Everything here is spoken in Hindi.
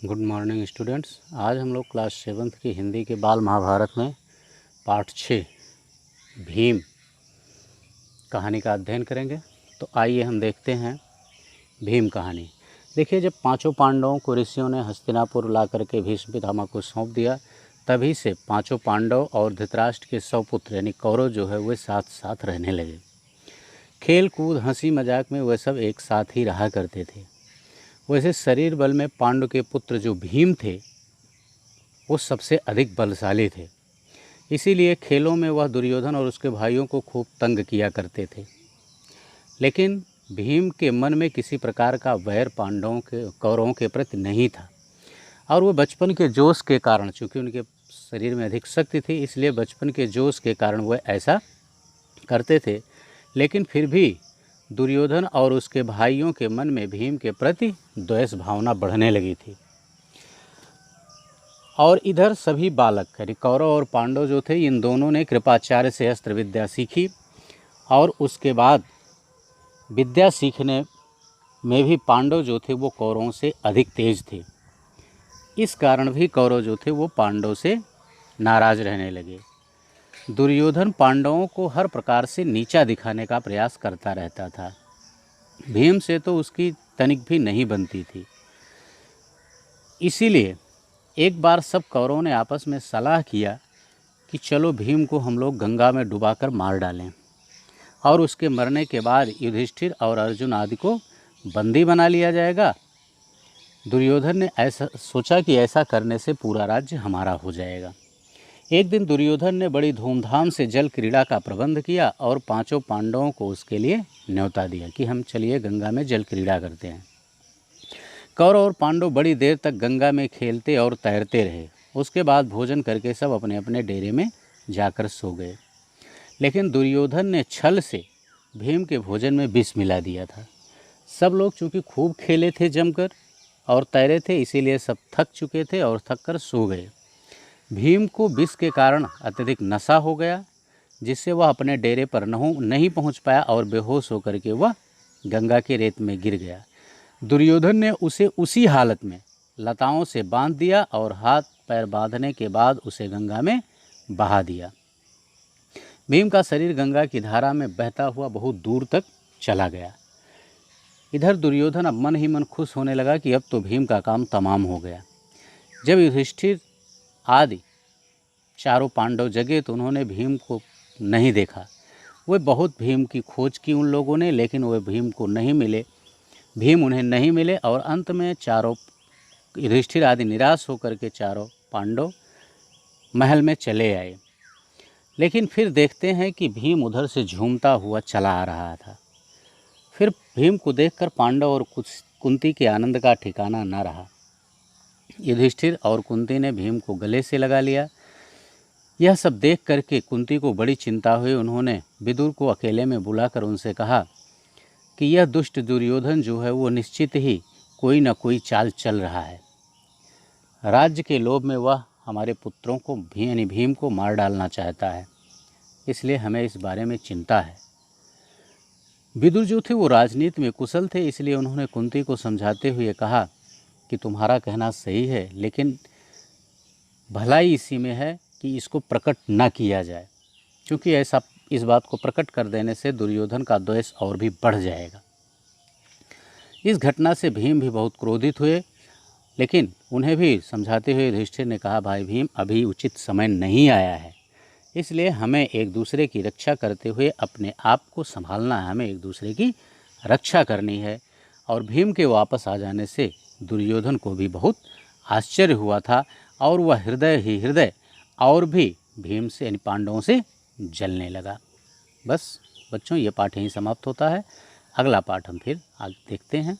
Good morning students. आज हम लोग क्लास 7th की हिंदी के बाल महाभारत में पार्ट 6 भीम कहानी का अध्ययन करेंगे। तो आइए हम देखते हैं भीम कहानी। देखिए, जब पांचों पांडवों को ऋषियों ने हस्तिनापुर ला करके भीष्म पितामह को सौंप दिया, तभी से पांचों पांडव और धृतराष्ट्र के 100 पुत्र यानी कौरव जो है वे साथ साथ रहने लगे। खेल कूद हंसी मजाक में वे सब एक साथ ही रहा करते थे। वैसे शरीर बल में पांडु के पुत्र जो भीम थे वो सबसे अधिक बलशाली थे। इसीलिए खेलों में वह दुर्योधन और उसके भाइयों को खूब तंग किया करते थे। लेकिन भीम के मन में किसी प्रकार का वैर पांडवों के कौरवों के प्रति नहीं था, और वो बचपन के जोश के कारण, चूँकि उनके शरीर में अधिक शक्ति थी, इसलिए बचपन के जोश के कारण वह ऐसा करते थे। लेकिन फिर भी दुर्योधन और उसके भाइयों के मन में भीम के प्रति द्वेष भावना बढ़ने लगी थी। और इधर सभी बालक यानी कौरव और पांडव जो थे, इन दोनों ने कृपाचार्य से अस्त्र विद्या सीखी, और उसके बाद विद्या सीखने में भी पांडव जो थे वो कौरवों से अधिक तेज थे। इस कारण भी कौरव जो थे वो पांडव से नाराज रहने लगे। दुर्योधन पांडवों को हर प्रकार से नीचा दिखाने का प्रयास करता रहता था। भीम से तो उसकी तनिक भी नहीं बनती थी। इसीलिए एक बार सब कौरवों ने आपस में सलाह किया कि चलो भीम को हम लोग गंगा में डुबाकर मार डालें, और उसके मरने के बाद युधिष्ठिर और अर्जुन आदि को बंदी बना लिया जाएगा। दुर्योधन ने ऐसा सोचा कि ऐसा करने से पूरा राज्य हमारा हो जाएगा। एक दिन दुर्योधन ने बड़ी धूमधाम से जल क्रीड़ा का प्रबंध किया और पांचों पांडवों को उसके लिए न्योता दिया कि हम चलिए गंगा में जल क्रीड़ा करते हैं। कौरव और पांडव बड़ी देर तक गंगा में खेलते और तैरते रहे। उसके बाद भोजन करके सब अपने अपने डेरे में जाकर सो गए। लेकिन दुर्योधन ने छल से भीम के भोजन में विष मिला दिया था। सब लोग चूँकि खूब खेले थे जमकर और तैरे थे, इसीलिए सब थक चुके थे और थक कर सो गए। भीम को विष के कारण अत्यधिक नशा हो गया, जिससे वह अपने डेरे पर नहीं पहुंच पाया और बेहोश होकर के वह गंगा के रेत में गिर गया। दुर्योधन ने उसे उसी हालत में लताओं से बांध दिया और हाथ पैर बांधने के बाद उसे गंगा में बहा दिया। भीम का शरीर गंगा की धारा में बहता हुआ बहुत दूर तक चला गया। इधर दुर्योधन अब मन ही मन खुश होने लगा कि अब तो भीम का काम तमाम हो गया। जब युधिष्ठिर आदि चारों पांडव जगे तो उन्होंने भीम को नहीं देखा। वे बहुत भीम की खोज की उन लोगों ने, लेकिन वे भीम को नहीं मिले। भीम उन्हें नहीं मिले और अंत में चारों युधिष्ठिर आदि निराश होकर के चारों पांडव महल में चले आए। लेकिन फिर देखते हैं कि भीम उधर से झूमता हुआ चला आ रहा था। फिर भीम को देखकर पांडव और कुंती के आनंद का ठिकाना न रहा। युधिष्ठिर और कुंती ने भीम को गले से लगा लिया। यह सब देख करके कुंती को बड़ी चिंता हुई। उन्होंने विदुर को अकेले में बुलाकर उनसे कहा कि यह दुष्ट दुर्योधन जो है वो निश्चित ही कोई न कोई चाल चल रहा है। राज्य के लोभ में वह हमारे पुत्रों को भीम को मार डालना चाहता है, इसलिए हमें इस बारे में चिंता है। विदुर जो थे वो राजनीति में कुशल थे, इसलिए उन्होंने कुंती को समझाते हुए कहा कि तुम्हारा कहना सही है, लेकिन भलाई इसी में है कि इसको प्रकट न किया जाए, क्योंकि ऐसा इस बात को प्रकट कर देने से दुर्योधन का द्वेष और भी बढ़ जाएगा। इस घटना से भीम भी बहुत क्रोधित हुए, लेकिन उन्हें भी समझाते हुए युधिष्ठिर ने कहा, भाई भीम, अभी उचित समय नहीं आया है, इसलिए हमें एक दूसरे की रक्षा करते हुए अपने आप को संभालना है, हमें एक दूसरे की रक्षा करनी है। और भीम के वापस आ जाने से दुर्योधन को भी बहुत आश्चर्य हुआ था, और वह हृदय ही हृदय और भी भीम से यानी पांडवों से जलने लगा। बस बच्चों, ये पाठ यहीं समाप्त होता है। अगला पाठ हम फिर आगे देखते हैं।